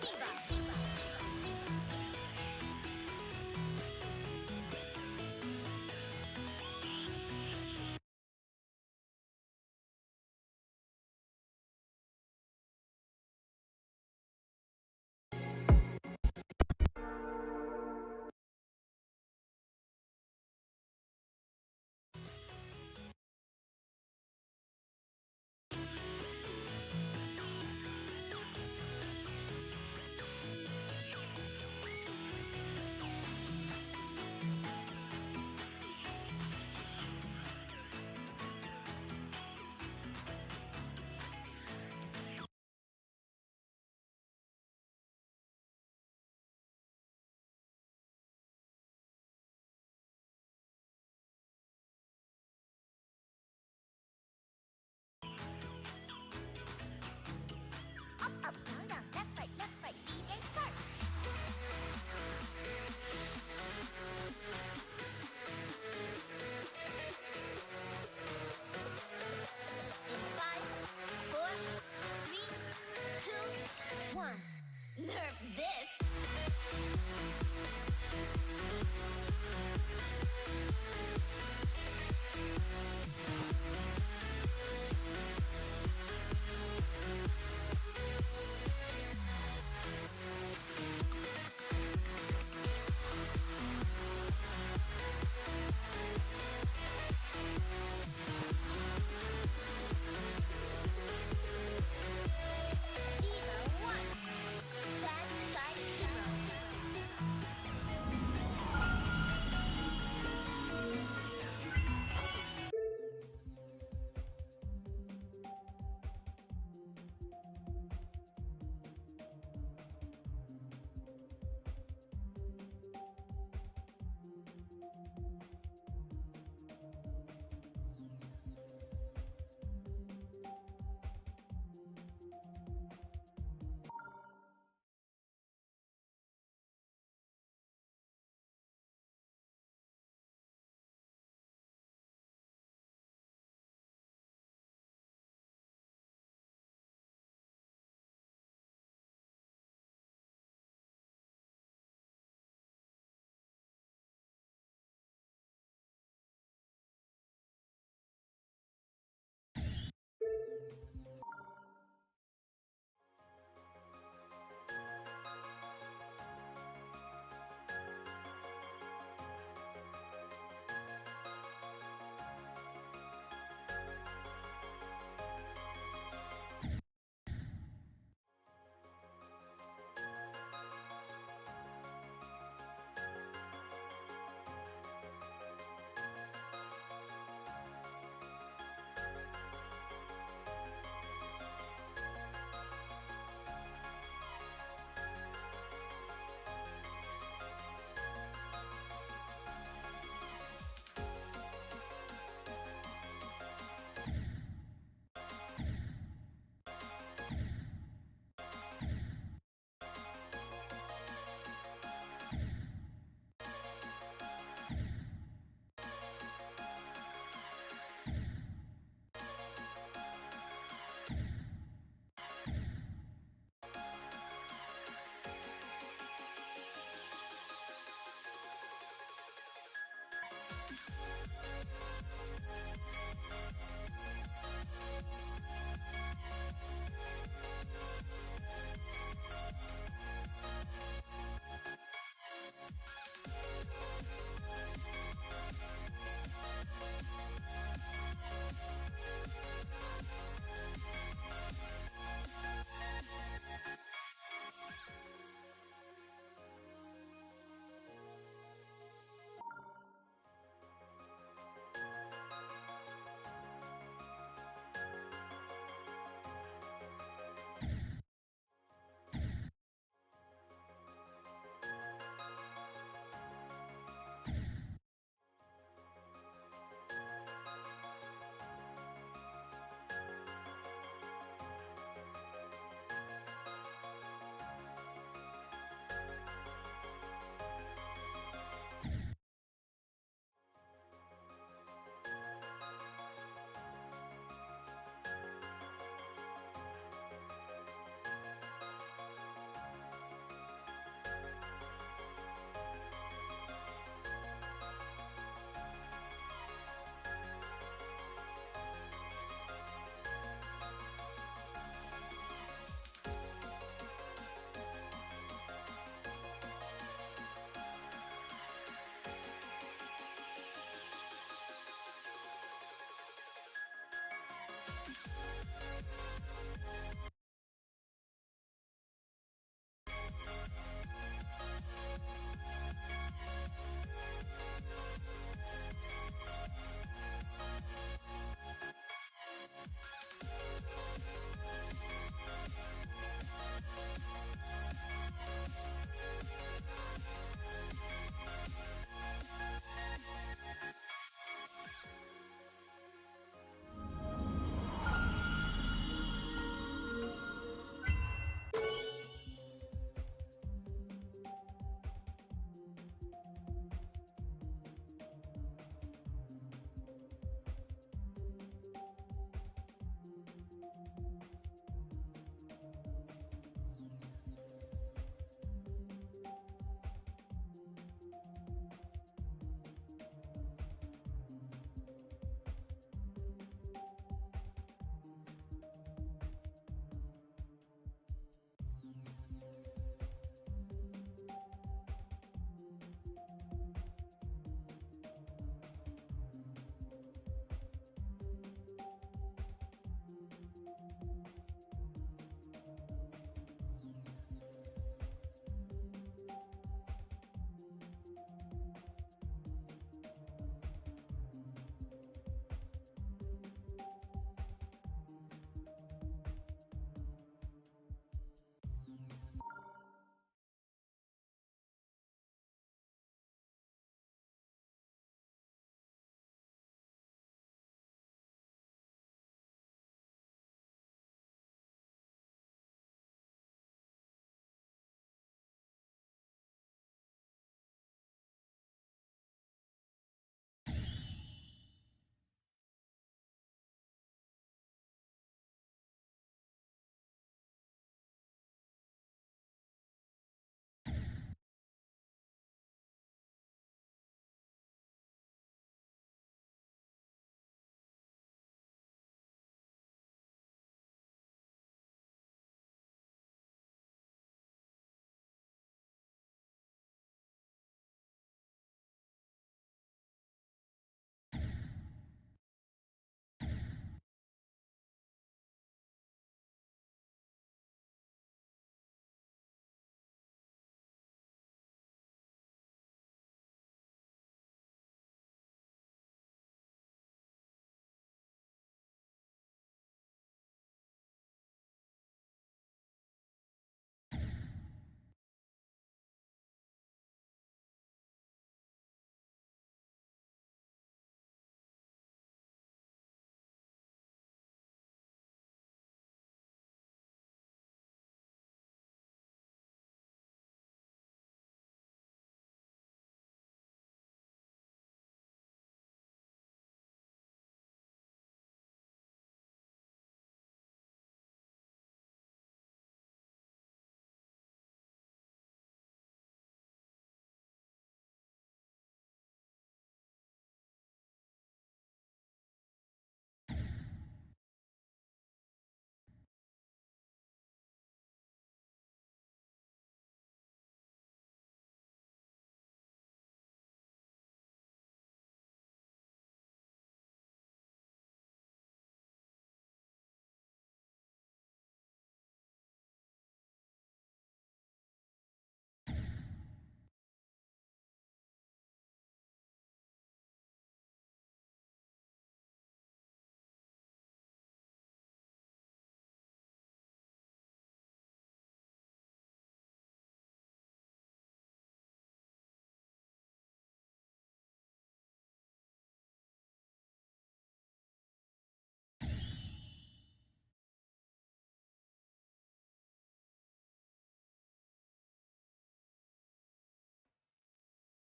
Divas.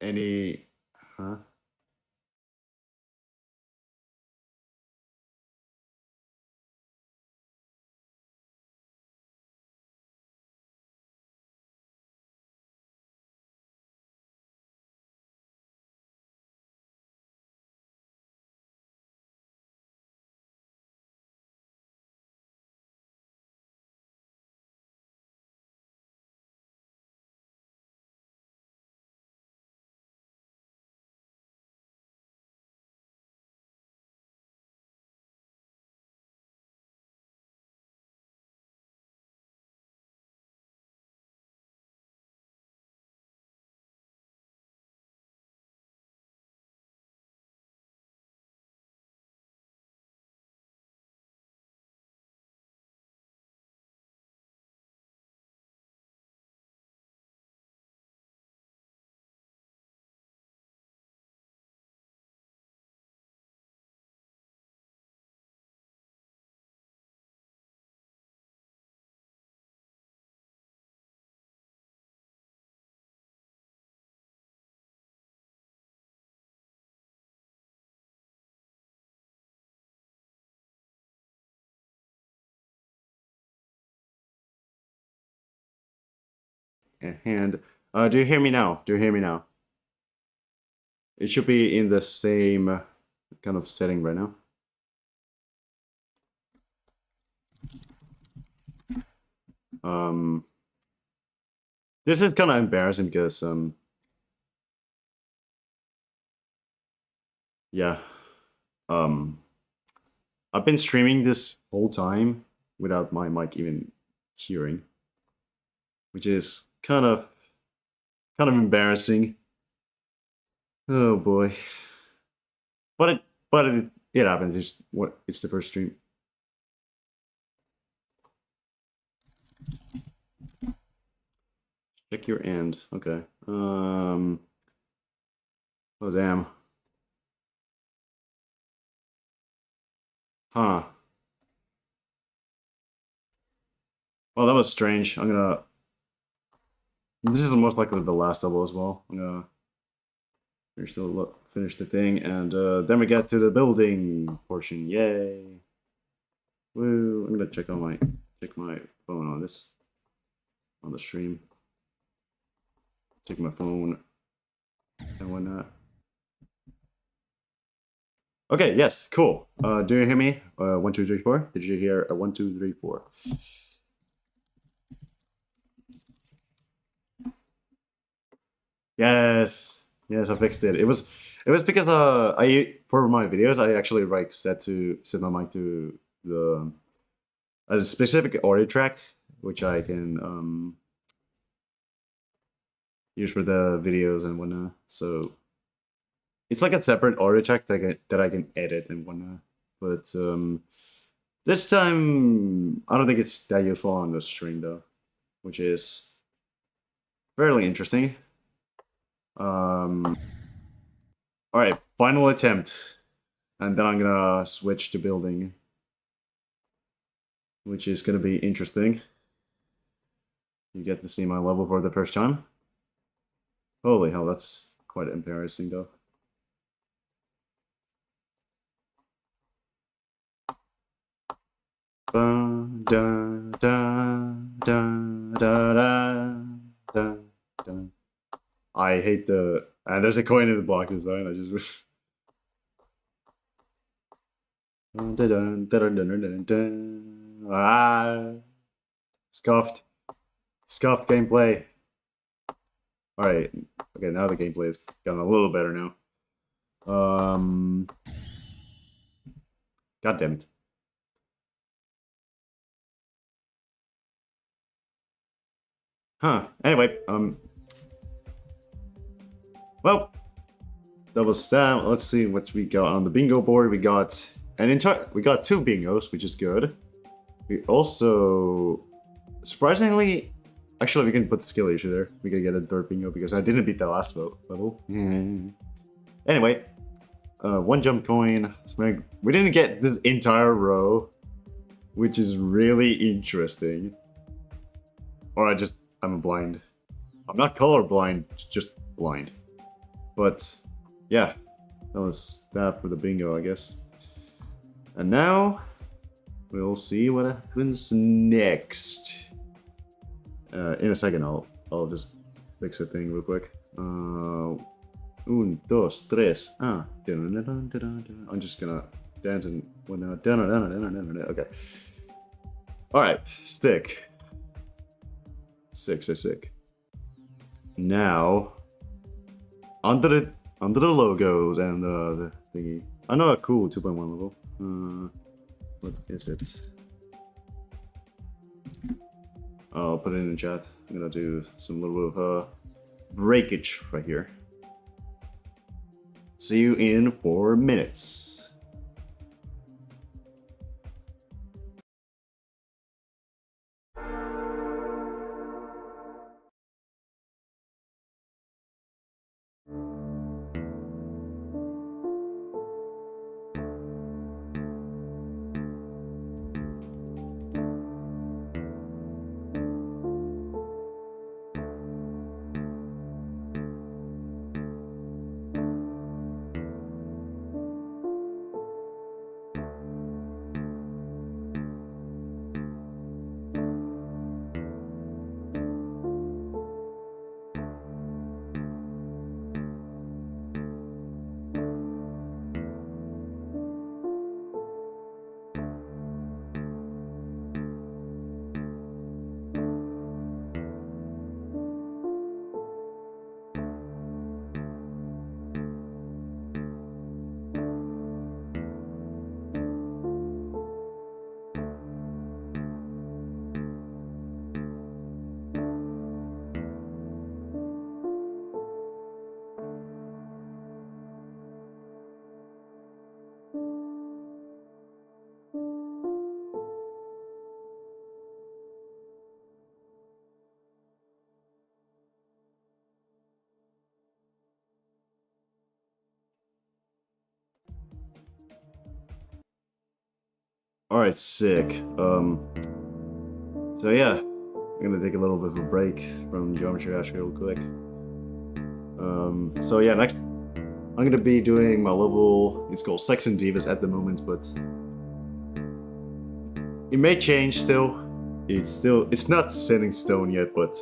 any... Huh? And do you hear me now? Do you hear me now? It should be in the same kind of setting right now. This is kind of embarrassing because yeah, I've been streaming this whole time without my mic even hearing, which is kind of embarrassing. Oh boy, but it happens. It's the first stream. Check your end. Okay. Oh damn. Huh. Well, that was strange. I'm gonna... This is most likely the last level as well. I'm gonna finish the thing, and then we get to the building portion. Yay! Woo! I'm gonna check my phone on this, on the stream. Check my phone and whatnot. Okay. Yes. Cool. Do you hear me? 1, 2, 3, 4. Did you hear 1, 2, 3, 4? Yes, yes, I fixed it. It was because I for my videos I actually like set my mic to the a specific audio track which I can use for the videos and whatnot. So it's like a separate audio track that I can edit and whatnot. But this time I don't think it's that useful on the stream though, which is fairly interesting. All right, final attempt, and then I'm gonna switch to building, which is gonna be interesting. You get to see my level for the first time. Holy hell, that's quite embarrassing though. Dun, dun, dun, dun, dun, dun, dun. I hate the... And there's a coin in the block design. I just... Ah, scuffed gameplay. All right, okay. Now the gameplay has gotten a little better now. God damn it. Huh. Anyway, well, that was that. Let's see what we got on the bingo board. We got 2 bingos, which is good. We also, surprisingly, actually, we can put skill issue there. We can get a 3rd bingo because I didn't beat that last level. Anyway, 1 jump coin. We didn't get the entire row, which is really interesting. Or I'm blind. I'm not colorblind, just blind. But yeah, that was that for the bingo, I guess. And now we'll see what happens next. In a second, I'll just fix a thing real quick. Un, dos, tres. Ah. I'm just gonna dance and whatnot. Okay. Alright, stick. Sick. Now, under the logos and the thingy. I know a cool 2.1 level. What is it? I'll put it in the chat. I'm gonna do some little bit of breakage right here. See you in 4 minutes. Alright, sick. So yeah, I'm gonna take a little bit of a break from Geometry Dash real quick. So yeah, next I'm gonna be doing my level. It's called Sex and Divas at the moment, but it may change still. It's not set in stone yet, but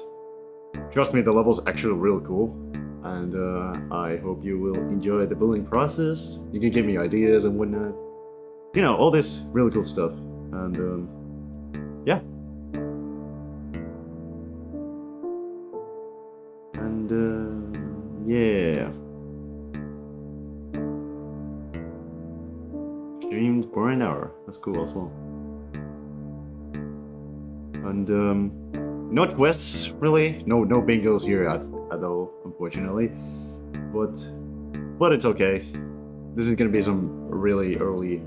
trust me, the level's actually real cool. And I hope you will enjoy the building process. You can give me ideas and whatnot. You know, all this really cool stuff. And yeah. And yeah. Streamed for an hour. That's cool as well. And no quests really. No bingos here at all, unfortunately. But it's okay. This is gonna be some really early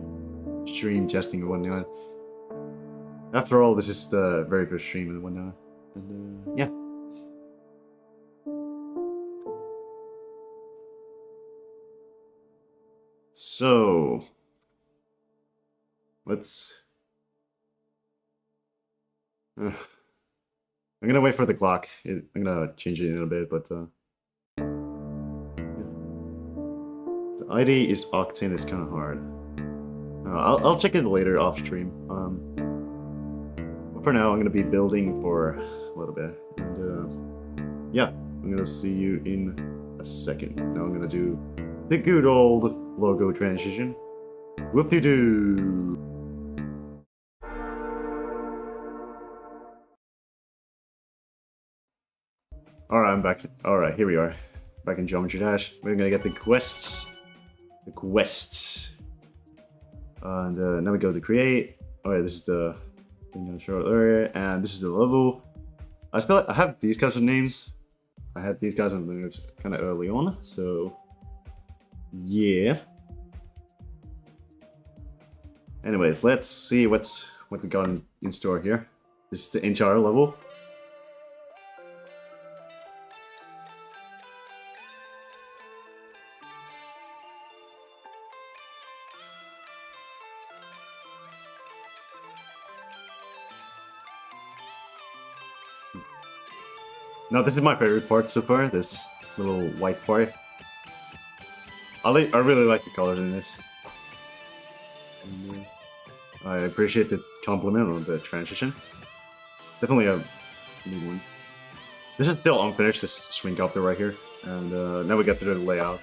stream testing and whatnot. After all, this is the very first stream and whatnot. And yeah. So let's. I'm gonna wait for the clock. I'm gonna change it in a bit, but yeah. The ID is Octane. It's kind of hard. I'll check it later off stream. But for now, I'm gonna be building for a little bit, and yeah, I'm gonna see you in a second. Now I'm gonna do the good old logo transition. Whoop-de-doo. Alright, I'm back. Alright, here we are. Back in Geometry Dash. We're gonna get the quests. The quests. And now we go to create. Alright, this is the thing I showed earlier. And this is the level. I have these guys with names. I had these guys on the notes kind of early on. So, yeah. Anyways, let's see what we got in store here. This is the entire level. Now this is my favorite part so far, this little white part. I really like the colors in this. And, I appreciate the compliment on the transition. Definitely a new one. This is still unfinished, this swing copter right here. And now we get to the layout.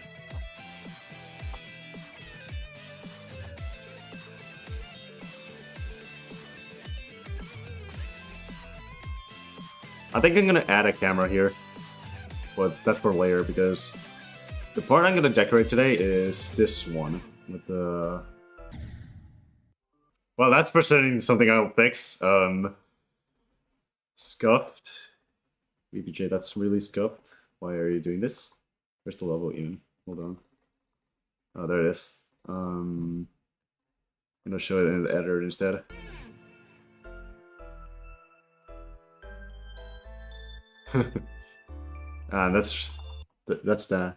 I think I'm gonna add a camera here. But that's for later, because the part I'm gonna decorate today is this one. With the... Well, that's presenting something I'll fix. Scuffed. VPJ, that's really scuffed. Why are you doing this? Where's the level even? Hold on. Oh, there it is. I'm gonna show it in the editor instead. And that's that.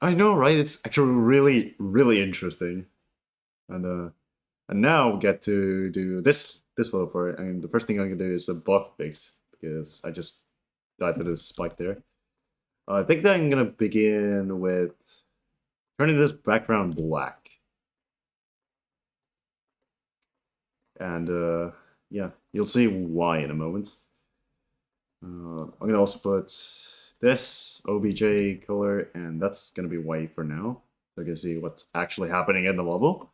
I know, right? It's actually really, really interesting. And now we get to do this little part. And the first thing I'm gonna do is a buff fix, because I just died to the spike there. I think that I'm gonna begin with turning this background black. And yeah, you'll see why in a moment. I'm gonna also put this OBJ color, and that's gonna be white for now, so you can see what's actually happening in the level.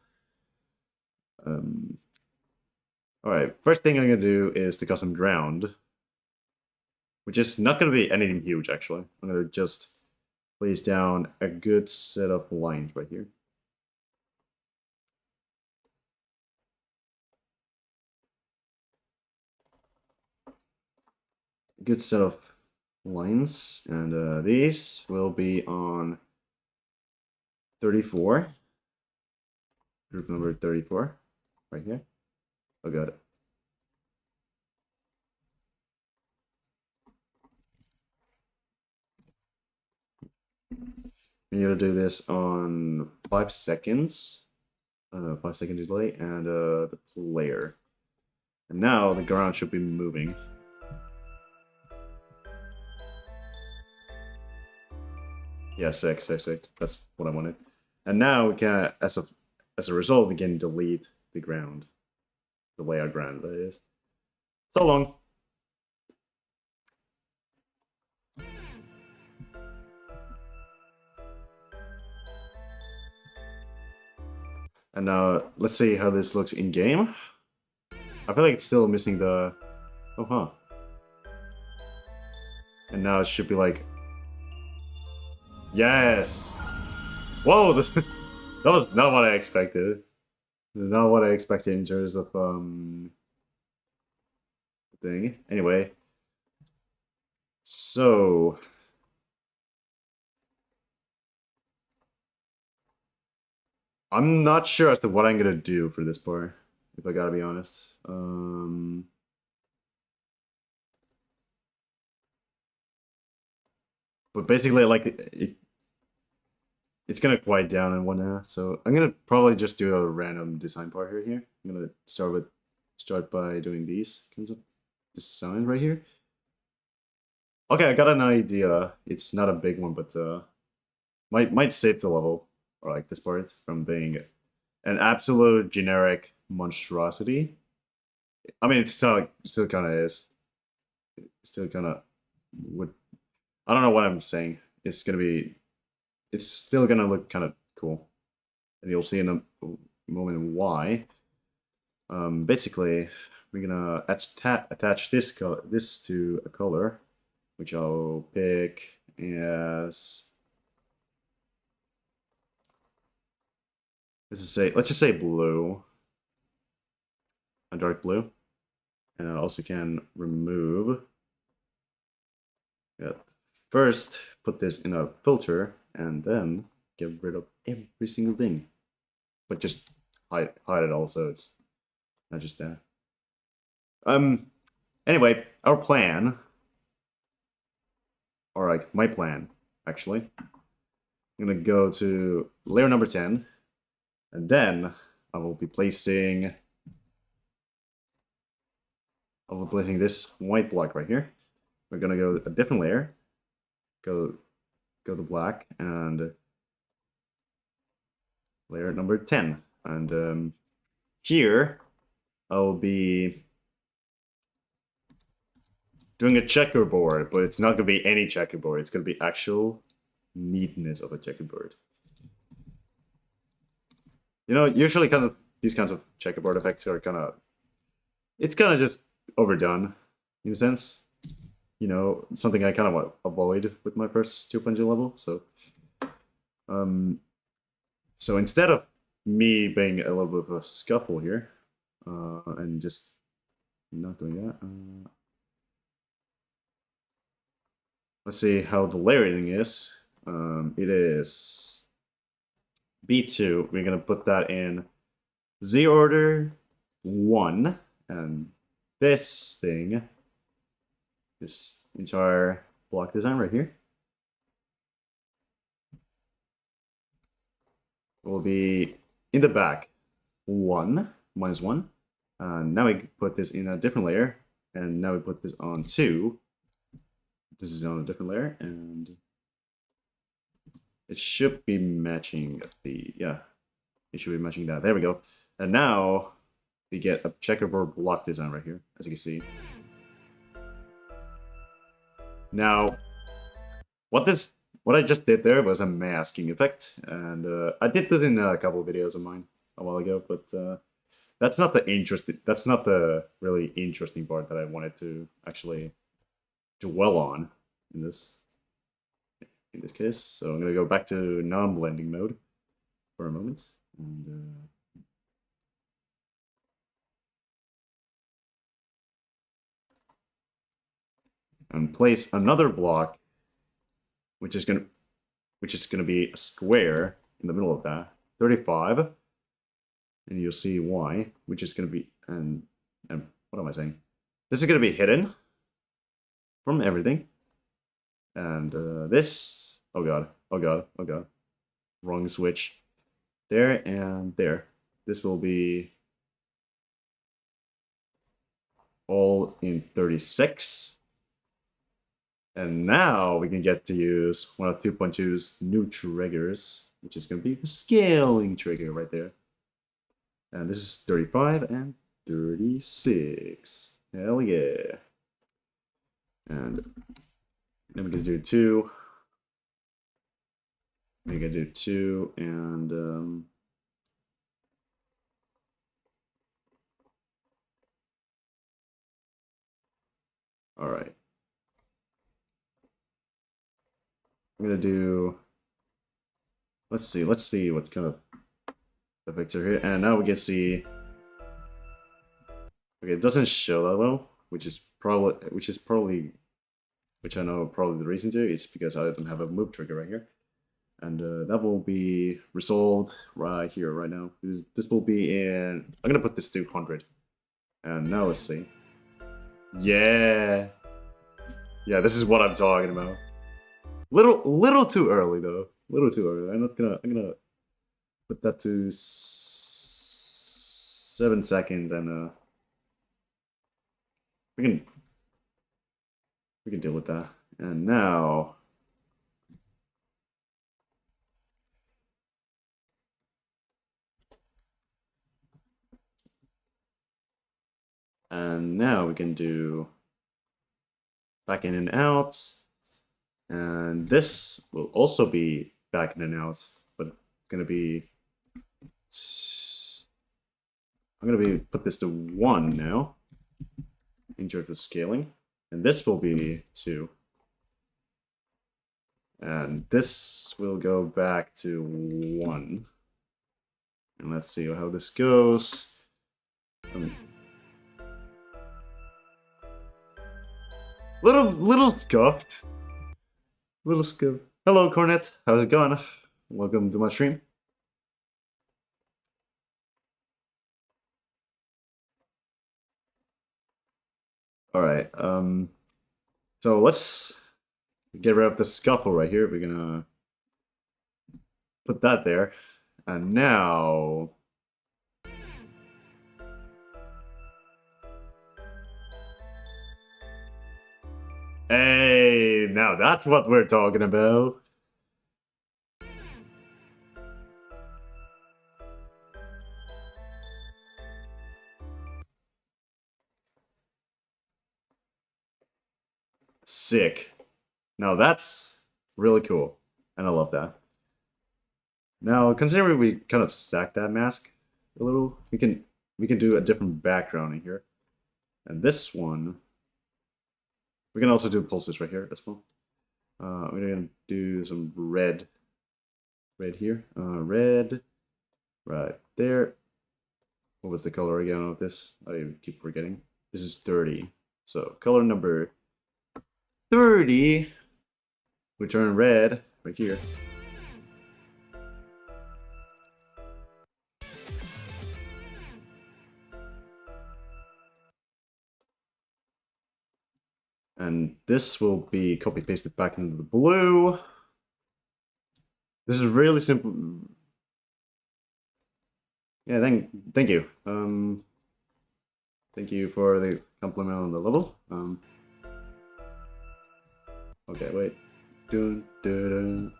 Alright, first thing I'm gonna do is the custom ground, which is not gonna be anything huge actually. I'm gonna just place down a good set of lines right here. A good set of lines, and these will be on 34. Group number 34, right here. Oh, got it. You're gonna do this on 5 seconds. 5-second delay, and the player. And now the ground should be moving. Yeah, 6. That's what I wanted. And now we can, as a result, we can delete the ground. The layout ground, that is. So long. And now, let's see how this looks in-game. I feel like it's still missing the... Oh, huh. And now it should be like... Yes! Whoa, this... that was not what I expected. Not what I expected in terms of, thing. Anyway. So... I'm not sure as to what I'm gonna do for this part, if I gotta be honest. But basically, like, it's gonna quiet down in one now, so I'm gonna probably just do a random design part here. I'm gonna start by doing these kinds of designs right here. Okay, I got an idea. It's not a big one, but might save the level, or like this part, from being an absolute generic monstrosity. I mean, it's still kind of is. It still kind of would. I don't know what I'm saying. It's still gonna look kind of cool, and you'll see in a moment why. Basically, we're gonna attach this to a color, which I'll pick as... let's just say blue, a dark blue, and I also can remove. Yeah, first put this in a filter, and then get rid of every single thing, but just hide it all, so it's not just that. Anyway, our plan. All right, my plan actually. I'm gonna go to layer number 10. And then I will be placing this white block right here. We're gonna go a different layer. Go go to black, and layer number 10. And here, I'll be doing a checkerboard, but it's not going to be any checkerboard. It's going to be actual neatness of a checkerboard. You know, usually kind of these kinds of checkerboard effects are kind of... It's kind of just overdone, in a sense. You know, something I kind of want to avoid with my first 2.0 level, so... So instead of me being a little bit of a scuffle here, and just not doing that, let's see how the layering is. It is B2. We're gonna put that in Z order 1, and this thing, this entire block design right here, will be in the back 1, -1. Now we put this in a different layer, and now we put this on 2. This is on a different layer, and it should be matching the, yeah, it should be matching that. There we go. And now we get a checkerboard block design right here, as you can see. Now, what I just did there was a masking effect, and I did this in a couple of videos of mine a while ago, but that's not the really interesting part that I wanted to actually dwell on in this case. So I'm gonna go back to non-blending mode for a moment, and place another block, which is gonna be a square in the middle of that, 35, and you'll see why. Which is gonna be, and what am I saying? This is gonna be hidden from everything, and this, oh god, wrong switch. There and there. This will be all in 36. And now we can get to use one of 2.2's new triggers, which is going to be the scaling trigger right there. And this is 35 and 36. Hell yeah. And then we're going to do 2. We're going to do 2 and... all right. I'm gonna do, let's see what kind of effects are here, and now we can see, okay, it doesn't show that well, which I know probably the reason to, it's because I don't have a move trigger right here, and that will be resolved right here, right now. This will be in, I'm gonna put this to 100, and now let's see. Yeah, this is what I'm talking about. Little too early though. Little too early. I'm gonna put that to 7 seconds, and we can deal with that. And now we can do back in and out. And this will also be back in and out, but it's gonna be, I'm gonna put this to 1 now in terms of scaling, and this will be 2, and this will go back to 1. And let's see how this goes. Little scuffed. Little skip. Hello, Cornet. How's it going? Welcome to my stream. All right. So let's get rid of the scuffle right here. We're gonna put that there, and now. Hey, now that's what we're talking about. Sick. Now that's really cool. And I love that. Now, considering we kind of stacked that mask a little, we can do a different background in here. And this one, we can also do pulses right here as well. We're gonna do some red here. Red right there. What was the color again of this? I keep forgetting. This is 30. So color number 30. We turn red right here. And this will be copy pasted back into the blue. This is really simple. Yeah, thank you. Thank you for the compliment on the level. Okay, wait. Dun, dun, dun.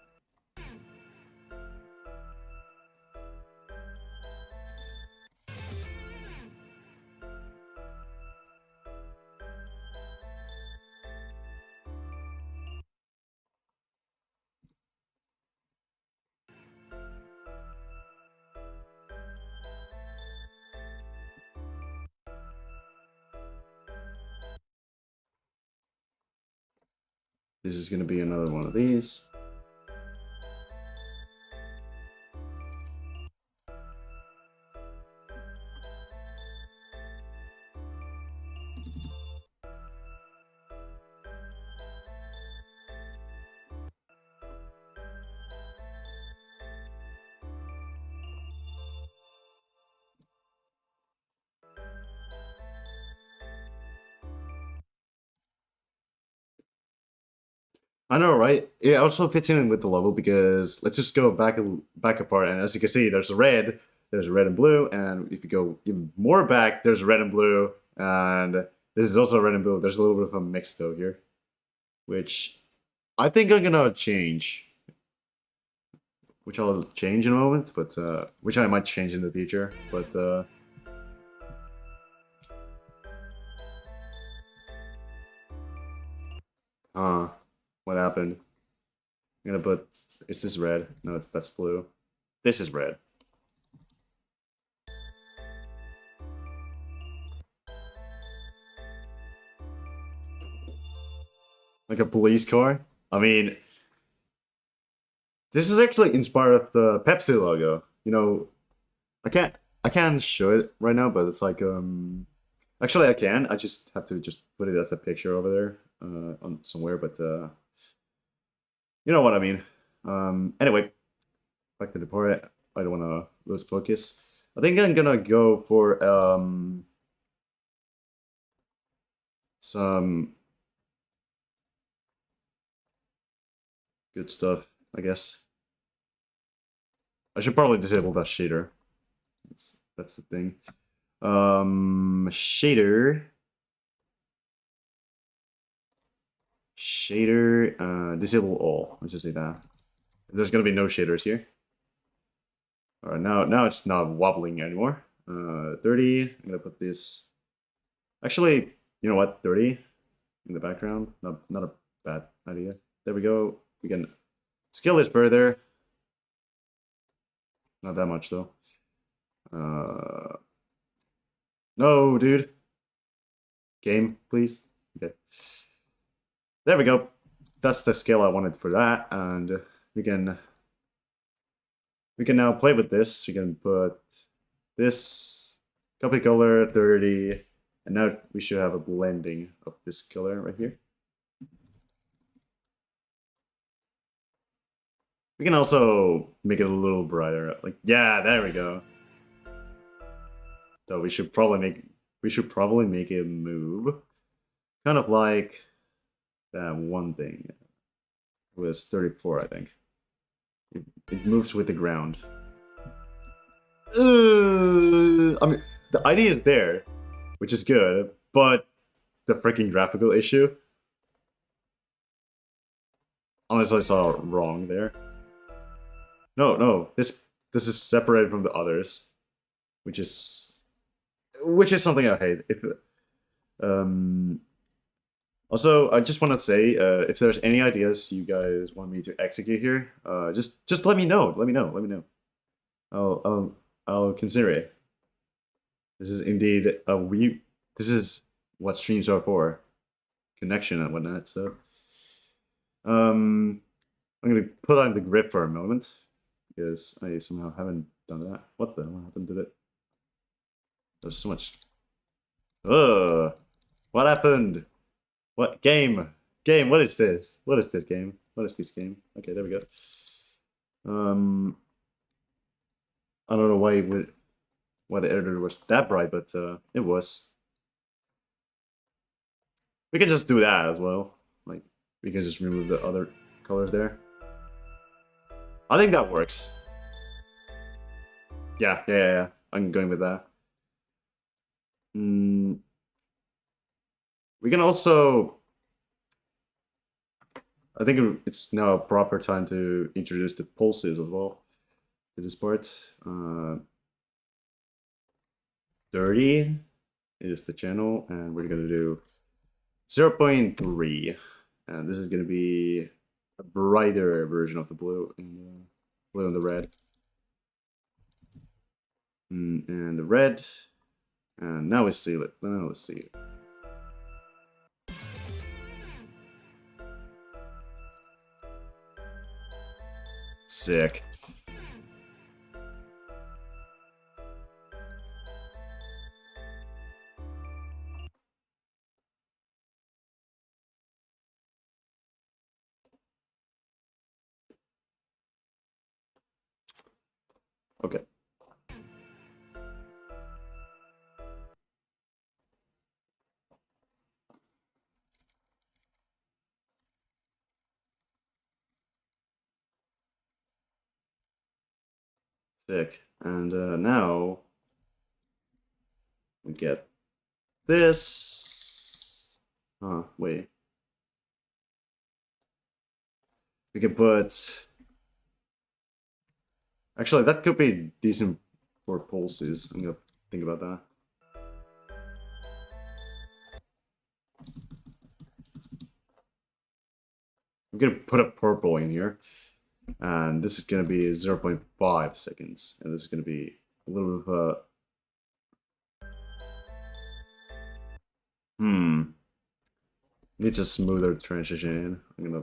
This is gonna be another one of these. I know, right? It also fits in with the level because let's just go back apart, and as you can see, there's a red and blue, and if you go even more back, there's red and blue, and this is also red and blue. There's a little bit of a mix though here, which I think I'm gonna change, which I'll change in a moment, but which I might change in the future, but what happened? I'm gonna put, is this red? No, that's blue. This is red. Like a police car? I mean, this is actually inspired of the Pepsi logo. You know, I can't show it right now, but it's like actually I can. I just have to just put it as a picture over there on somewhere, but you know what I mean. Anyway, back to the part. I don't want to lose focus. I think I'm gonna go for some good stuff, I guess. I should probably disable that shader. That's the thing. Shader, disable all. Let's just say that. There's gonna be no shaders here. All right, now it's not wobbling anymore. 30. I'm gonna put this. Actually, you know what? 30 in the background. Not a bad idea. There we go. We can scale this further. Not that much though. No, dude. Game, please. Okay. There we go. That's the scale I wanted for that, and we can now play with this. We can put this copy color 30, and now we should have a blending of this color right here. We can also make it a little brighter. Like, yeah, there we go. So we should probably make it move. Kind of like that one thing. It was 34, I think. It moves with the ground. I mean, the idea is there, which is good, but the freaking graphical issue. Unless I saw wrong there. No, this is separated from the others, which is something I hate. If Also, I just want to say, if there's any ideas you guys want me to execute here, just let me know. Let me know. Let me know. I'll consider it. This is indeed a This is what streams are for, connection and whatnot. So, I'm gonna put on the grip for a moment because I somehow haven't done that. What the hell happened to it? There's so much. Ugh. What happened? What game? Game, what is this? What is this game? What is this game? Okay, there we go. I don't know why the editor was that bright, but it was. We can just do that as well. Like, we can just remove the other colors there. I think that works. Yeah. I'm going with that. We can also... I think it's now a proper time to introduce the pulses as well to this part. 30 is the channel, and we're going to do 0.3. And this is going to be a brighter version of the blue and the red. And the red. And now we see it. Now let's see it. Sick. Okay. Sick. And now we get this. Oh, wait. We can put... Actually, that could be decent for pulses. I'm gonna think about that. I'm gonna put a purple in here. And this is gonna be 0.5 seconds. And this is gonna be a little bit of a... Needs a smoother transition. I'm gonna...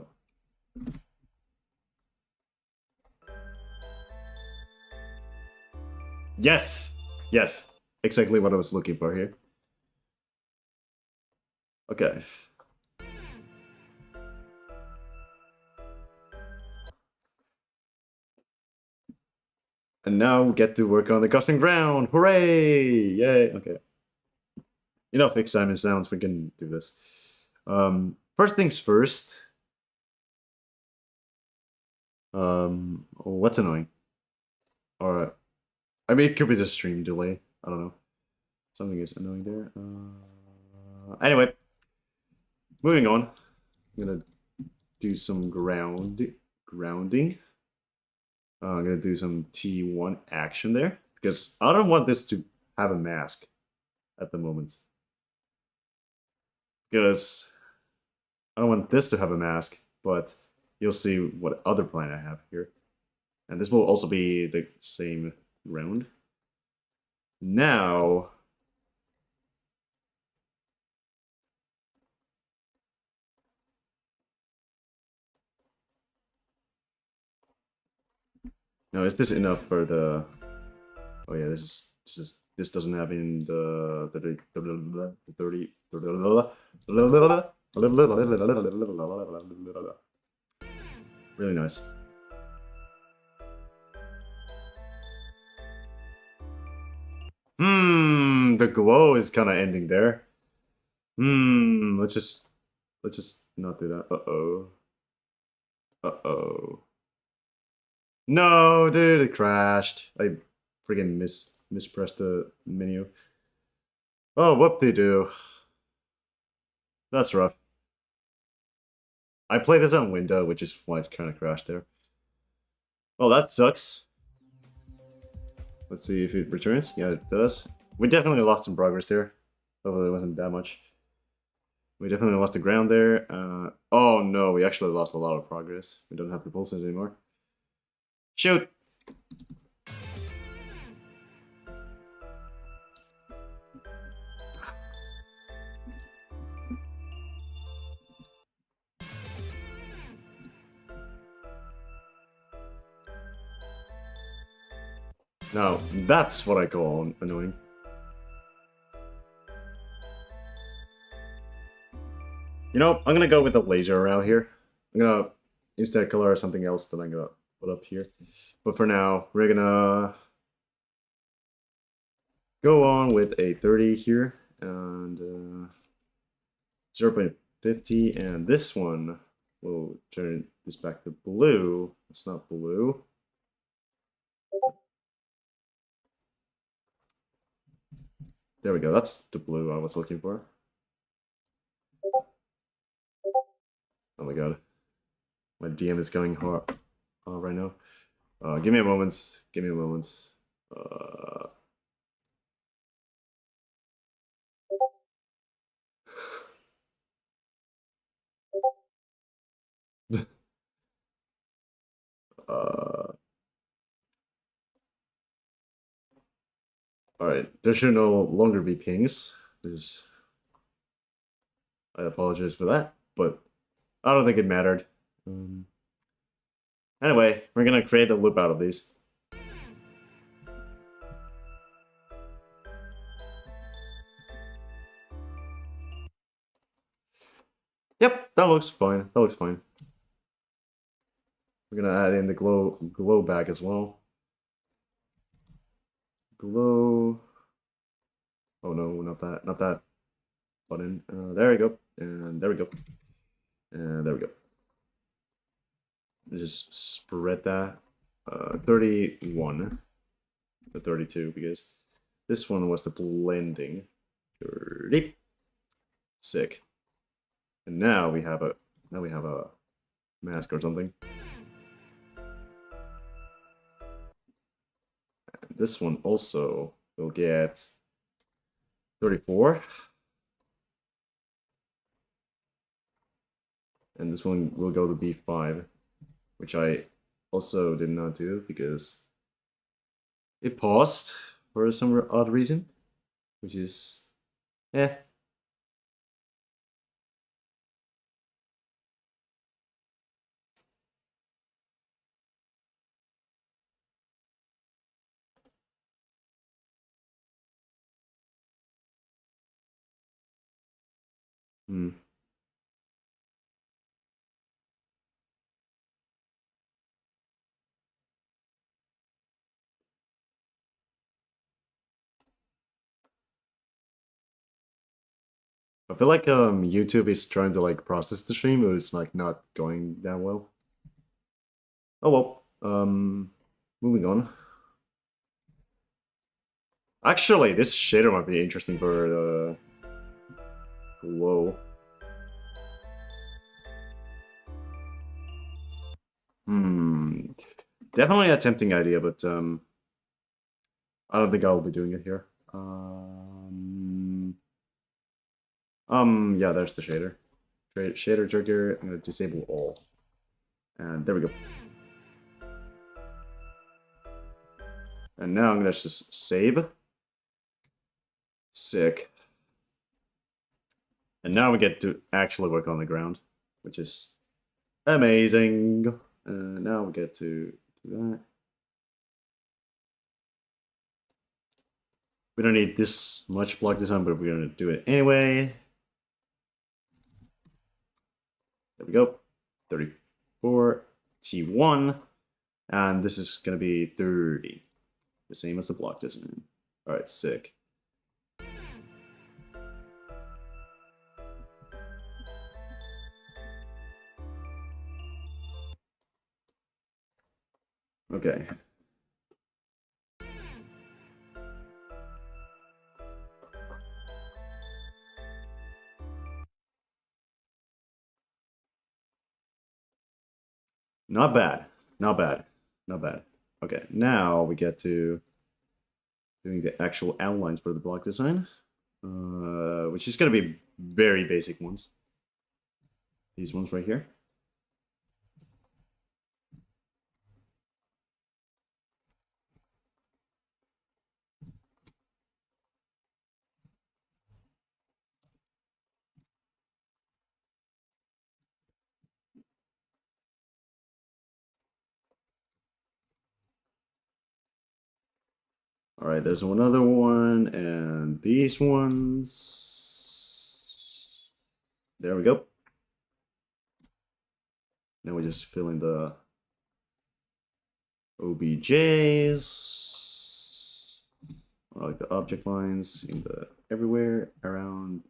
Yes! Yes! Exactly what I was looking for here. Okay. And now we get to work on the custom ground! Hooray! Yay! Okay. Enough excitement sounds, we can do this. First things first. What's annoying? Alright. I mean, it could be the stream delay. I don't know. Something is annoying there. Anyway. Moving on. I'm gonna do some grounding. I'm gonna do some T1 action there. Because I don't want this to have a mask at the moment. Because I don't want this to have a mask, but you'll see what other plan I have here. And this will also be the same round. Now... Now, is this enough for the... Oh yeah, this doesn't have in the 30... Really nice. The glow is kind of ending there. Let's just not do that. Uh-oh. No, dude, it crashed. I friggin' mispressed the menu. Oh, whoop-de-doo. That's rough. I played this on window, which is why it kind of crashed there. Well, that sucks. Let's see if it returns. Yeah, it does. We definitely lost some progress there. Although it wasn't that much. We definitely lost the ground there. Oh no, we actually lost a lot of progress. We don't have the pulses anymore. Shoot! Now, that's what I call annoying. You know, I'm gonna go with the laser around here. I'm gonna instead color something else that I'm gonna put up here. But for now, we're gonna go on with a 30 here and 0.50, and this one will turn this back to blue. It's not blue. There we go. That's the blue I was looking for. Oh my god. My DM is going hard right now. Give me a moment. Give me a moment. Alright, there should no longer be pings. I apologize for that, but I don't think it mattered. Anyway, we're gonna create a loop out of these. Yep, that looks fine. That looks fine. We're gonna add in the glow back as well. Glow. Oh no, not that button. There we go, and there we go, and there we go. Just spread that. 31 to 32 because this one was the blending. 30. Sick. And now we have a mask or something. And this one also will get 34. And this one will go to B5, which I also did not do because it paused for some odd reason, which is, eh. I feel like YouTube is trying to like process the stream, but it's like not going that well. Oh well. Moving on. Actually, this shader might be interesting for the glow. Definitely a tempting idea, but I don't think I'll be doing it here. Yeah, there's the shader. Shader trigger. I'm gonna disable all, and there we go. And now I'm gonna just save. Sick. And now we get to actually work on the ground, which is amazing. Now we get to do that. We don't need this much block design, but we're gonna do it anyway. There we go. 34 T1, and this is gonna be 30, the same as the block design. All right, sick. Okay. Not bad. Not bad. Not bad. Okay, now we get to doing the actual outlines for the block design, which is going to be very basic ones. These ones right here. All right, there's another one, and these ones. There we go. Now we're just filling the OBJs. I like the object lines in the everywhere, around,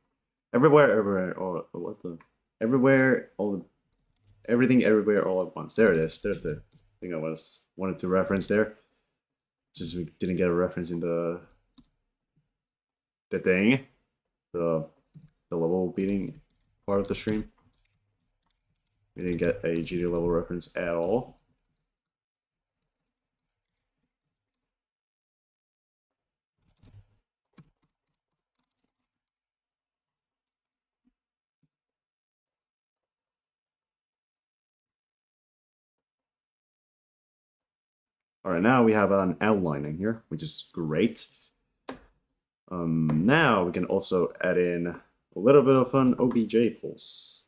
everywhere, all what the everywhere, all everything, everywhere, all at once. There it is. There's the thing I wanted to reference there. Since we didn't get a reference in the thing, the level beating part of the stream. We didn't get a GD level reference at all. All right, now we have an outlining here, which is great. Now we can also add in a little bit of an OBJ pulse.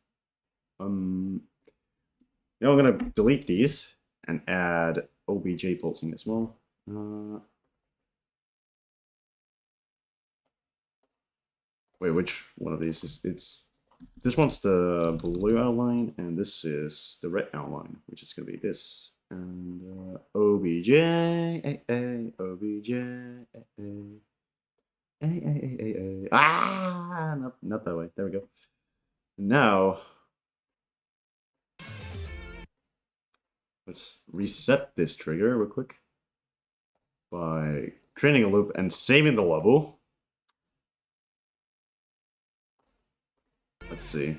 Now I'm gonna delete these and add OBJ pulsing as well. Wait, which one of these is it's? This one's the blue outline, and this is the red outline, which is gonna be this. And OBJ, OBJ, ah, not that way. There we go. Now, let's reset this trigger real quick by creating a loop and saving the level. Let's see.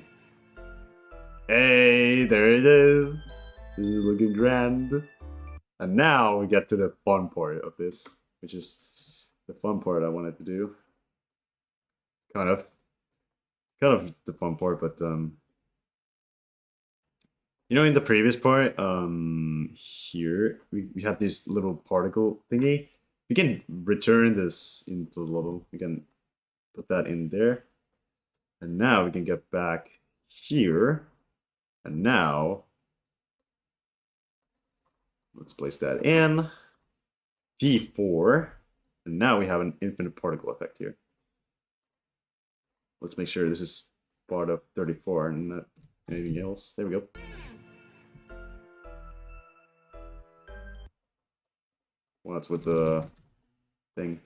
Hey, there it is. This is looking grand. And now we get to the fun part of this, which is the fun part I wanted to do. Kind of the fun part, but you know, in the previous part, here we have this little particle thingy. We can return this into the level. We can put that in there, and now we can get back here, and now let's place that in T4, and now we have an infinite particle effect here. Let's make sure this is part of 34 and not anything else. There we go. Well, that's with the thing.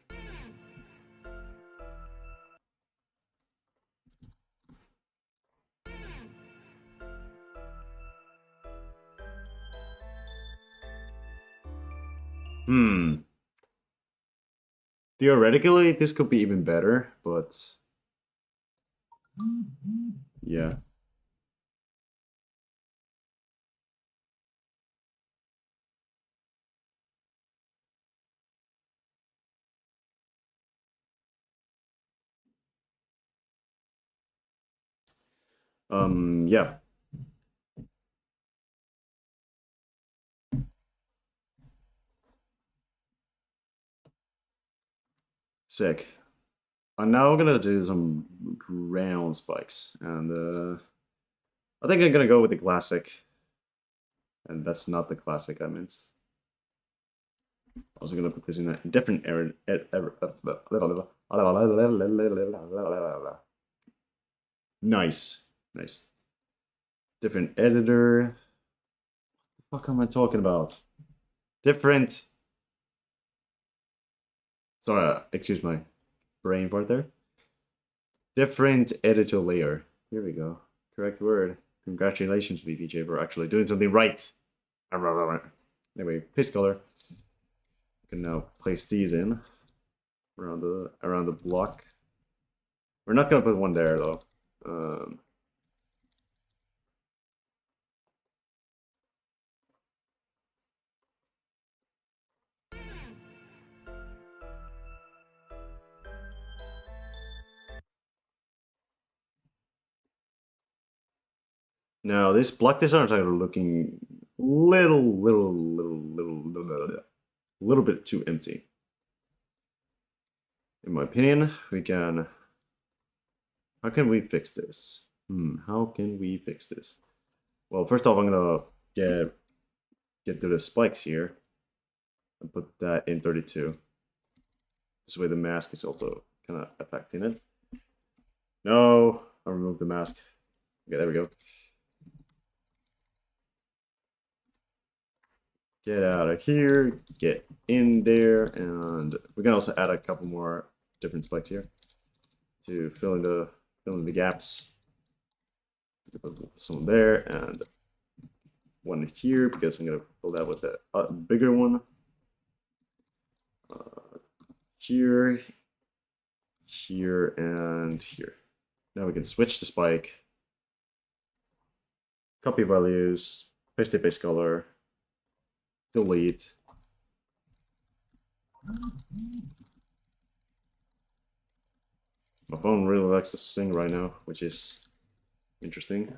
Theoretically, this could be even better, but yeah. Yeah. Sick. I'm now gonna do some ground spikes, and I think I'm gonna go with the classic. And that's not the classic I meant. Also gonna put this in a different area. Nice. Nice. Different editor. What the fuck am I talking about? Different. Sorry, excuse my brain part there. Different editor layer. Here we go. Correct word. Congratulations, VPJ, for actually doing something right. Anyway, paste color. I can now place these in around the block. We're not gonna put one there though. Now these block designs are looking little bit too empty. In my opinion, we can. How can we fix this? How can we fix this? Well, first off, I'm gonna get to the spikes here and put that in 32. This way the mask is also kind of affecting it. No, I removed the mask. Okay, there we go. Get out of here, get in there, and we can also add a couple more different spikes here to fill in the gaps. Put some there and one here because I'm gonna fill that with a bigger one. Here, here, and here. Now we can switch the spike, copy values, paste the base color, delete. My phone really likes to sing right now, which is interesting.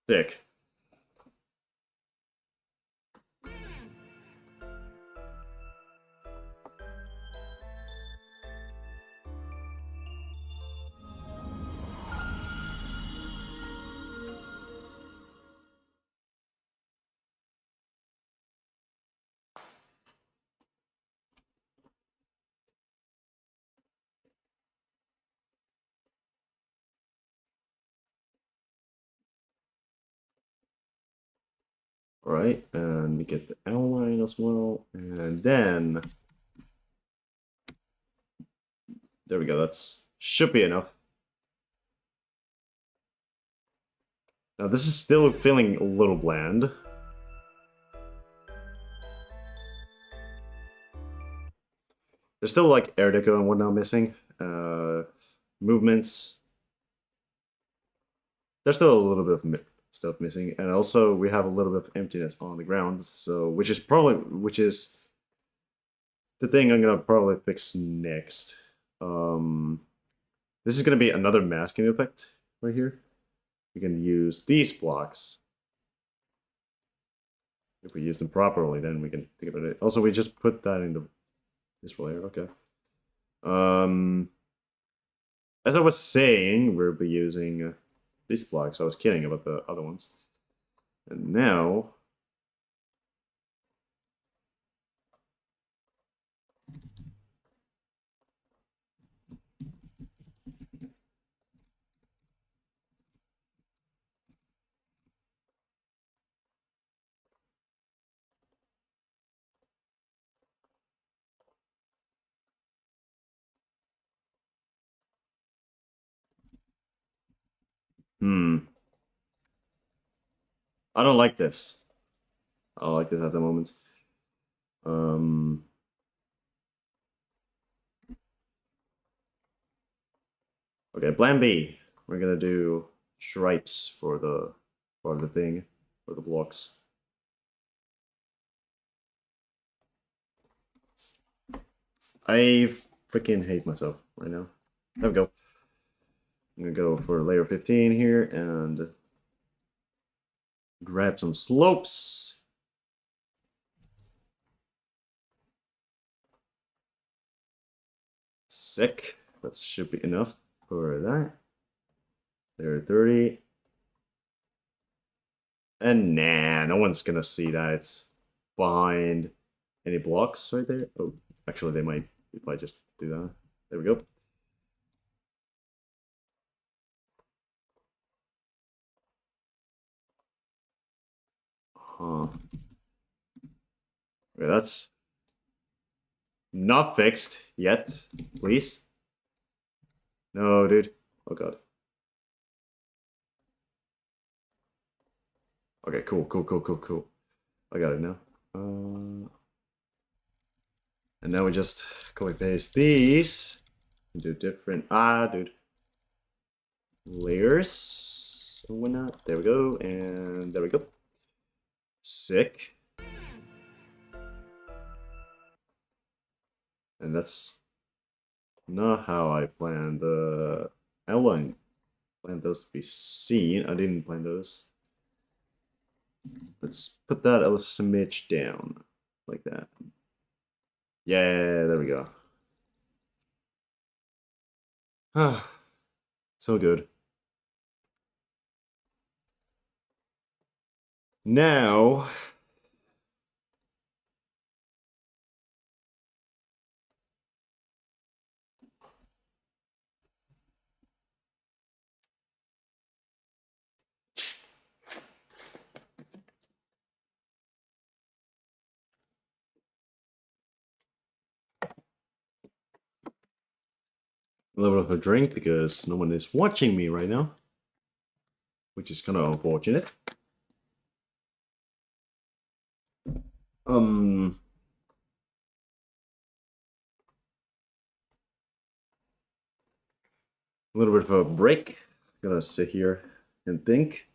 Sick. All right, and we get the outline as well, and then there we go. That's should be enough. Now this is still feeling a little bland. There's still like air deco and whatnot missing. Movements. There's still a little bit of stuff missing, and also we have a little bit of emptiness on the ground. So which is the thing I'm gonna probably fix next. This is gonna be another masking effect right here. We can use these blocks. If we use them properly, then we can think about it. Also, we just put that in this layer. Okay. As I was saying, we'll be using these blocks. I was kidding about the other ones. And now I don't like this. I don't like this at the moment. Okay, plan B. We're gonna do stripes for the thing, for the blocks. I freaking hate myself right now. There we go. I'm gonna go for layer 15 here and grab some slopes. Sick. That should be enough for that. Layer 30. And nah, no one's gonna see that. It's behind any blocks right there. Oh, actually they might if I just do that. There we go. Huh. Okay, that's not fixed yet, please. No, dude. Oh god. Okay, cool. I got it now. And now we just copy paste these Do different, dude. Layers, or whatnot. There we go, and there we go. Sick. And that's not how I planned the outline. Planned those to be seen. I didn't plan those. Let's put that a smidge down, like that. Yeah, there we go. So good. Now, a little bit of a drink because no one is watching me right now, which is kind of unfortunate. A little bit of a break. I'm gonna sit here and think.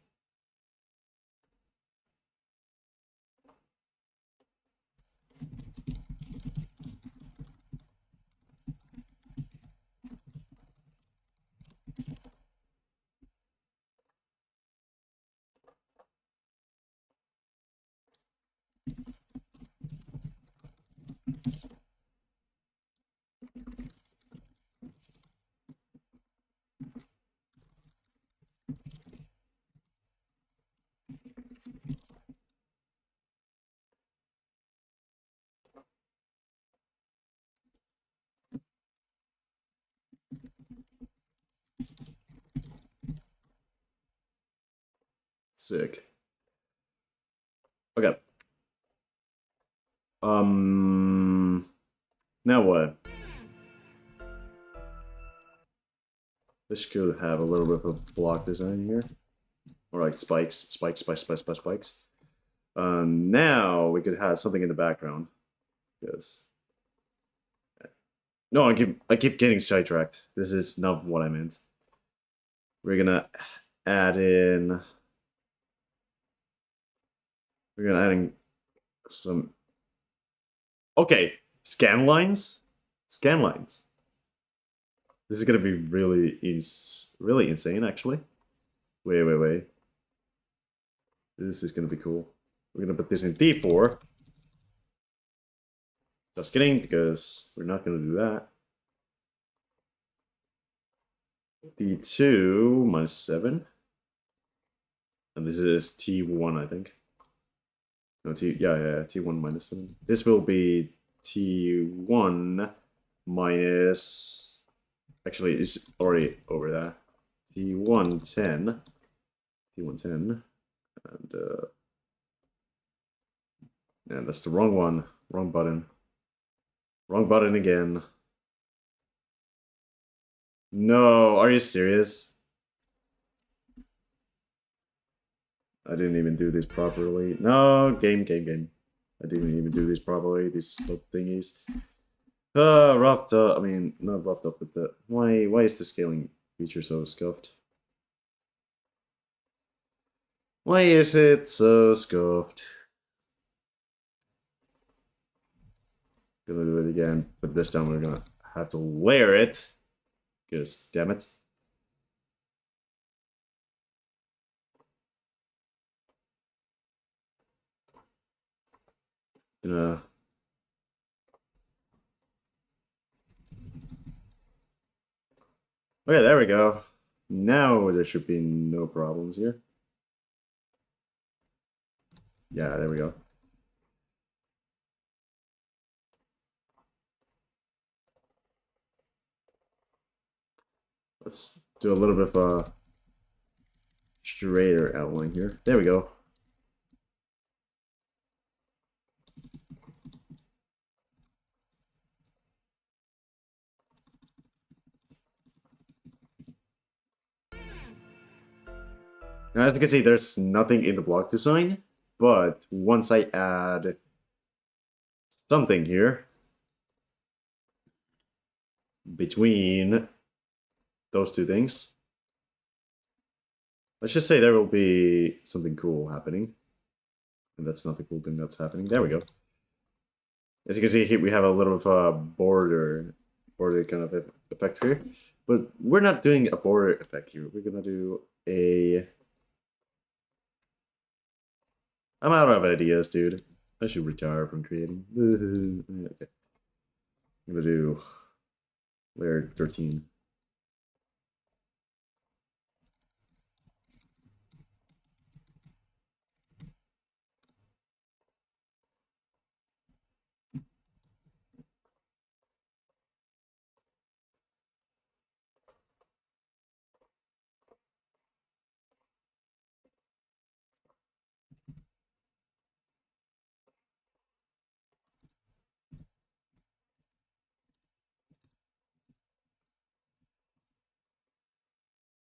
Sick. Okay. Now what? This could have a little bit of a block design here. Or like spikes. Spikes. Now we could have something in the background. Yes. No, I keep getting sidetracked. This is not what I meant. We're gonna add in. We're gonna add in some. Okay, scan lines. Scan lines. This is gonna be really insane, actually. Wait. This is gonna be cool. We're gonna put this in D4. Just kidding, because we're not gonna do that. D2 minus 7. And this is T1, I think. No, T1 minus 7. This will be T1 minus... Actually, it's already over that. T1 10. T1 10. And that's the wrong one. Wrong button. Wrong button again. No, are you serious? I didn't even do this properly. No, game. I didn't even do this properly, these little thingies. Roughed up. I mean, not roughed up, but the... Why is the scaling feature so scuffed? Why is it so scuffed? Gonna do it again, but this time we're gonna have to layer it. Because, damn it. Okay, there we go. Now there should be no problems here. Yeah, there we go. Let's do a little bit of a straighter outline here. There we go. Now, as you can see, there's nothing in the block design, but once I add something here, between those two things. Let's just say there will be something cool happening. And that's not the cool thing that's happening. There we go. As you can see here, we have a little of a border kind of effect here. But we're not doing a border effect here. We're gonna do a... I'm out of ideas, dude. I should retire from creating. Okay. I'm gonna do layer 13.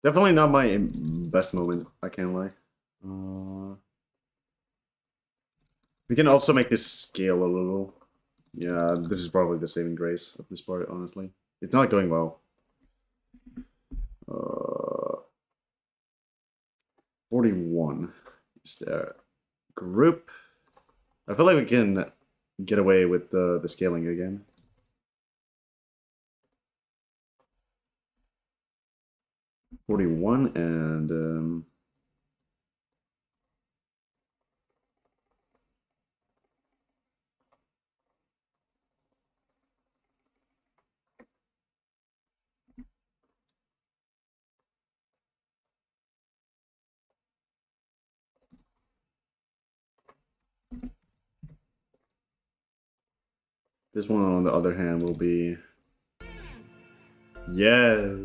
Definitely not my best moment, I can't lie. We can also make this scale a little. Yeah, this is probably the saving grace of this part, honestly. It's not going well. 41 is there. Group. I feel like we can get away with the scaling again. $41 and this one on the other hand will be, yeah,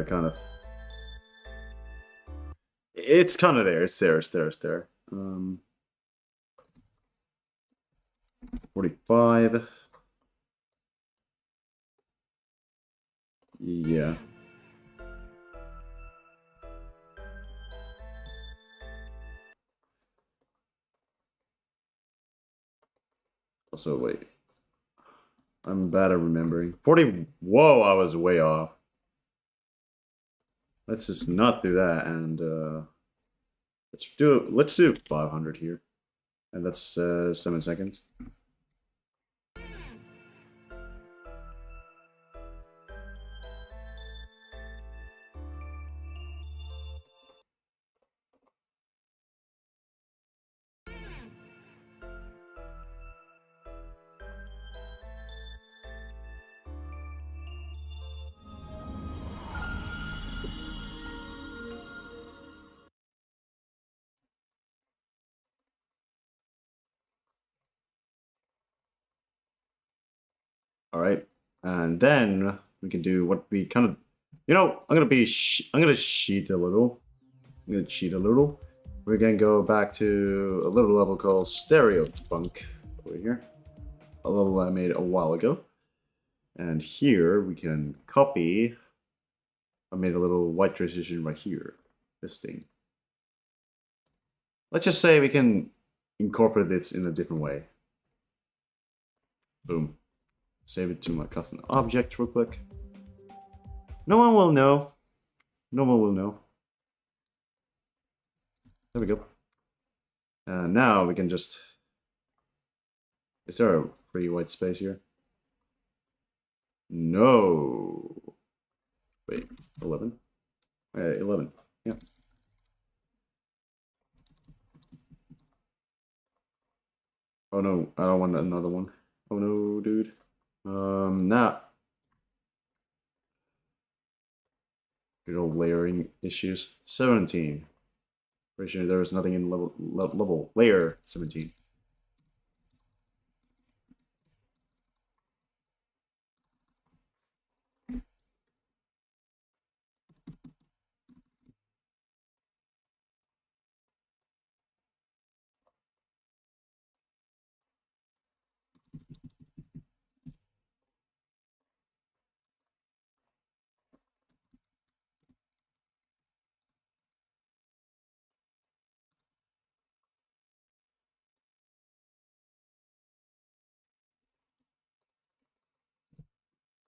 kind of. It's kind of there. It's there. It's there. It's there. 45. Yeah. Also, wait. I'm bad at remembering. 40. Whoa, I was way off. Let's just not do that, and let's do 500 here, and that's 7 seconds. All right, and then we can do what we kind of, I'm gonna cheat a little. I'm gonna cheat a little. We're gonna go back to a little level called Stereo Funk over here. A level I made a while ago. And here we can copy. I made a little white transition right here. This thing. Let's just say we can incorporate this in a different way. Boom. Save it to my custom object real quick. No one will know. No one will know. There we go. And now we can just... Is there a free white space here? No. Wait, 11? 11. Yeah. Oh no, I don't want another one. Oh no, dude. Now. Good old layering issues. 17. Pretty sure there was nothing in level layer 17.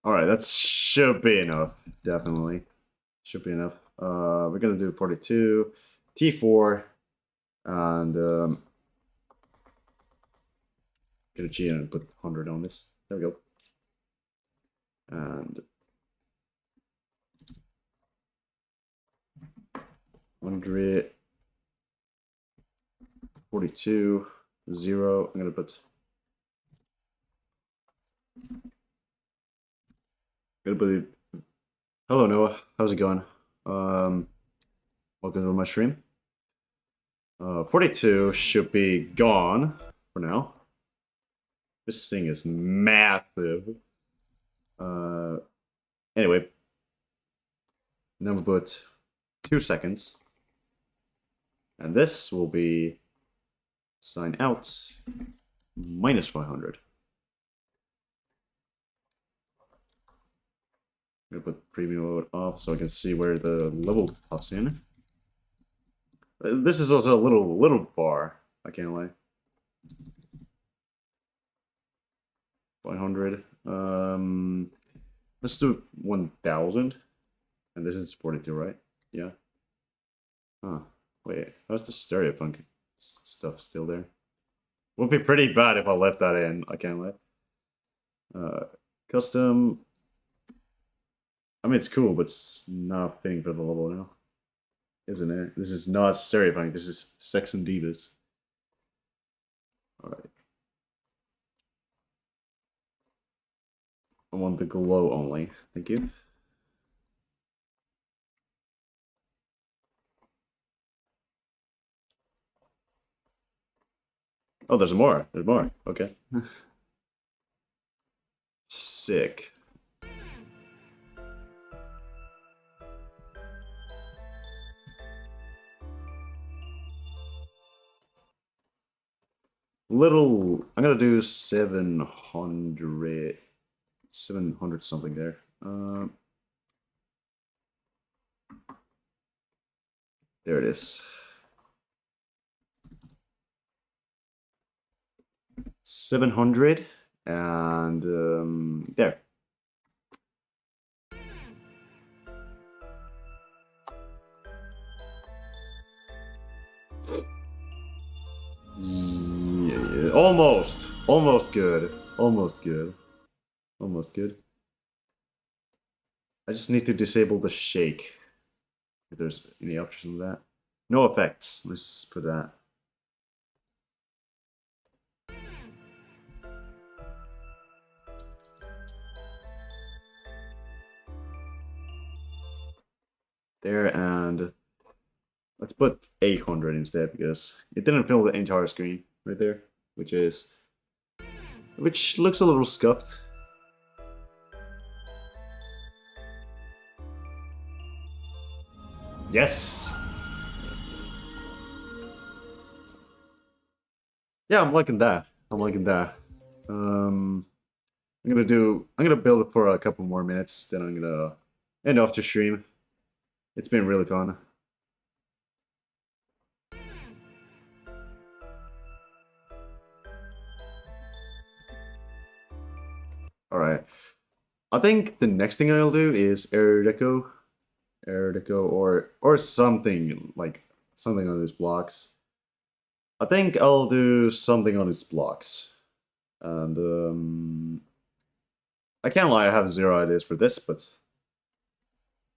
Alright, that should be enough. Definitely. Should be enough. We're gonna do 42, T4, and gonna cheat and put 100 on this. There we go. And 100, 42, 0. I'm gonna put. Hello Noah, how's it going? Welcome to my stream. 42 should be gone for now. This thing is massive. Anyway, now we put 2 seconds, and this will be sign out minus 500. I'm gonna put preview mode off so I can see where the level pops in. This is also a little far, I can't lie. 500. Let's do 1000. And this is 42, right? Yeah. Huh. Wait, how's the stereopunk stuff still there? Would be pretty bad if I left that in, I can't lie. Custom. I mean, it's cool, but it's not fitting for the level now. Isn't it? This is not stereopunk, this is Sex and Divas. Alright. I want the glow only. Thank you. Oh, there's more. There's more. Okay. Sick. I'm gonna do 700 something there. There it is. 700 and there. Yeah, almost good. Almost good. Almost good. I just need to disable the shake. If there's any options of that. No effects. Let's just put that. There, and let's put 800 instead because it didn't fill the entire screen right there, which looks a little scuffed. Yes. Yeah, I'm liking that. I'm liking that. I'm gonna build it for a couple more minutes, then I'm gonna end off the stream. It's been really fun. Alright. I think the next thing I'll do is air deco or something like something on these blocks. I think I'll do something on these blocks. And I can't lie, I have zero ideas for this, but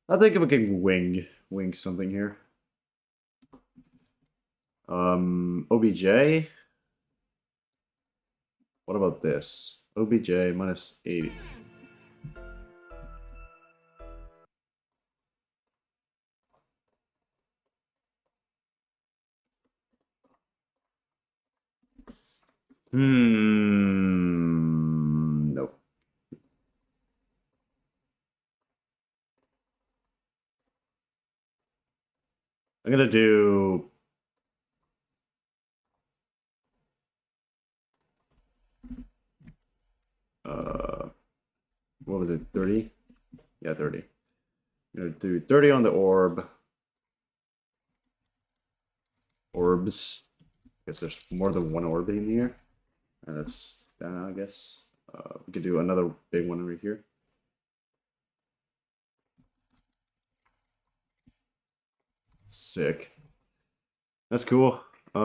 I think we can wing something here. OBJ. What about this? OBJ minus 80. Nope. I'm gonna do what was it, 30? Yeah, 30. I'm gonna do 30 on the orbs. I guess there's more than one orb in here. And that's that, I guess. We could do another big one over here. Sick. That's cool. I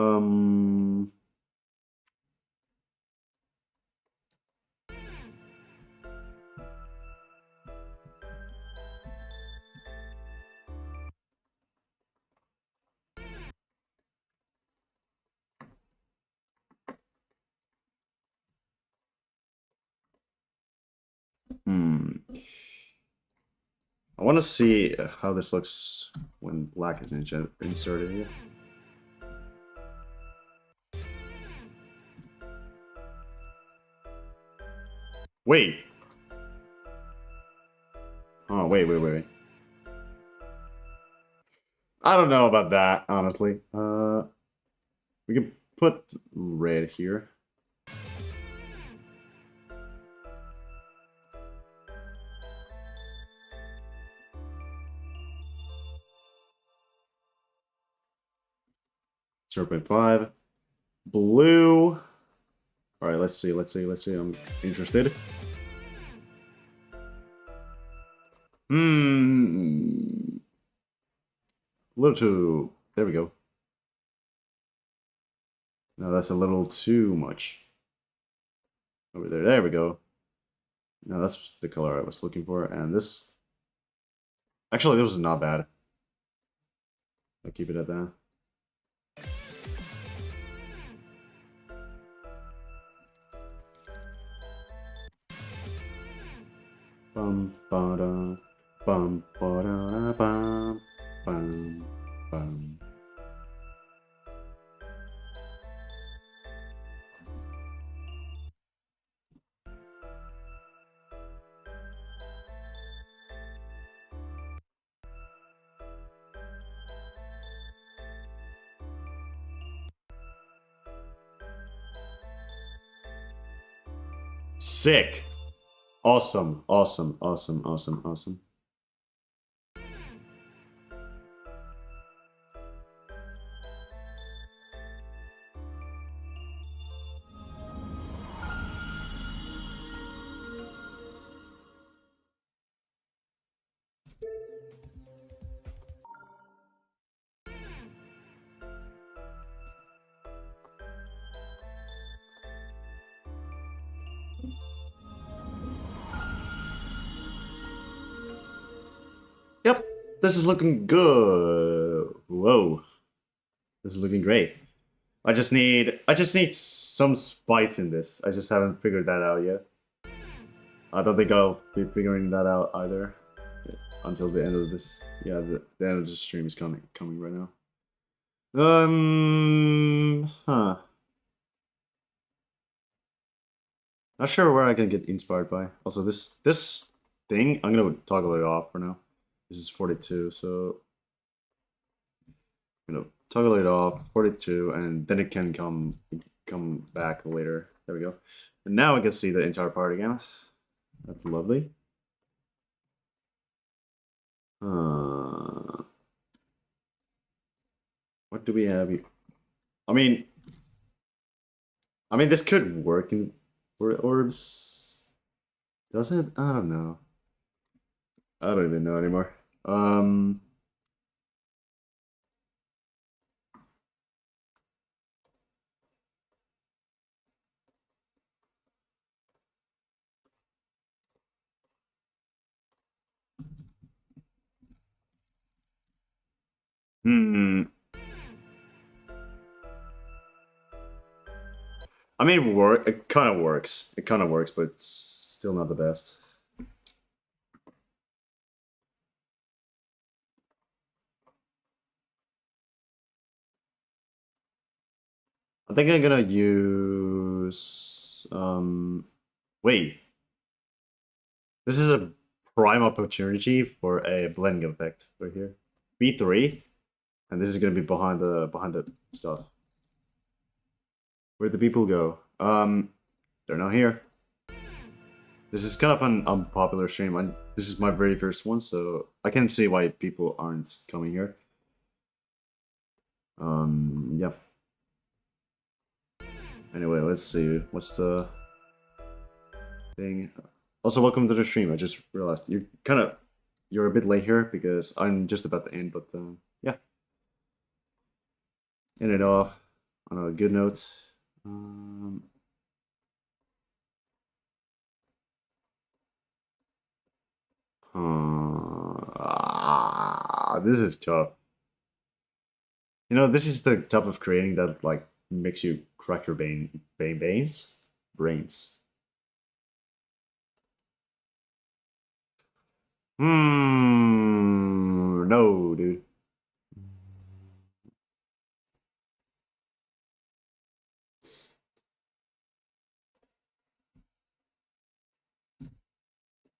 want to see how this looks when black is inserted here. Wait. Oh, wait. I don't know about that, honestly. We can put red here. .5. Blue. All right, let's see. I'm interested. A little too... There we go. No, that's a little too much. Over there. There we go. No, that's the color I was looking for. And this... Actually, this was not bad. I'll keep it at that. Bum ba da bum ba da bum bum bum. Sick. Awesome. Yep, this is looking good. Whoa. This is looking great. I just need some spice in this. I just haven't figured that out yet. I don't think I'll be figuring that out either until the end of this. Yeah, the end of the stream is coming right now. Not sure where I can get inspired by. Also, this thing, I'm gonna toggle it off for now. This is 42, so I'm gonna toggle it off, 42, and then it can come back later. There we go. And now I can see the entire part again. That's lovely. What do we have here? I mean, this could work in orbs. Does it? I don't know. I don't even know anymore. I mean, it kind of works. It kind of works, but it's still not the best. I think I'm gonna use... Wait. This is a prime opportunity for a blending effect right here. B3. And this is gonna be behind the stuff. Where'd the people go? They're not here. This is kind of an unpopular stream. This is my very first one, so I can see why people aren't coming here. Yeah. Anyway, let's see. What's the thing? Also, welcome to the stream. I just realized you're a bit late here because I'm just about to end, but yeah. end it off on a good note. This is tough. You know, this is the type of creating that like makes you crack your brains. No, dude.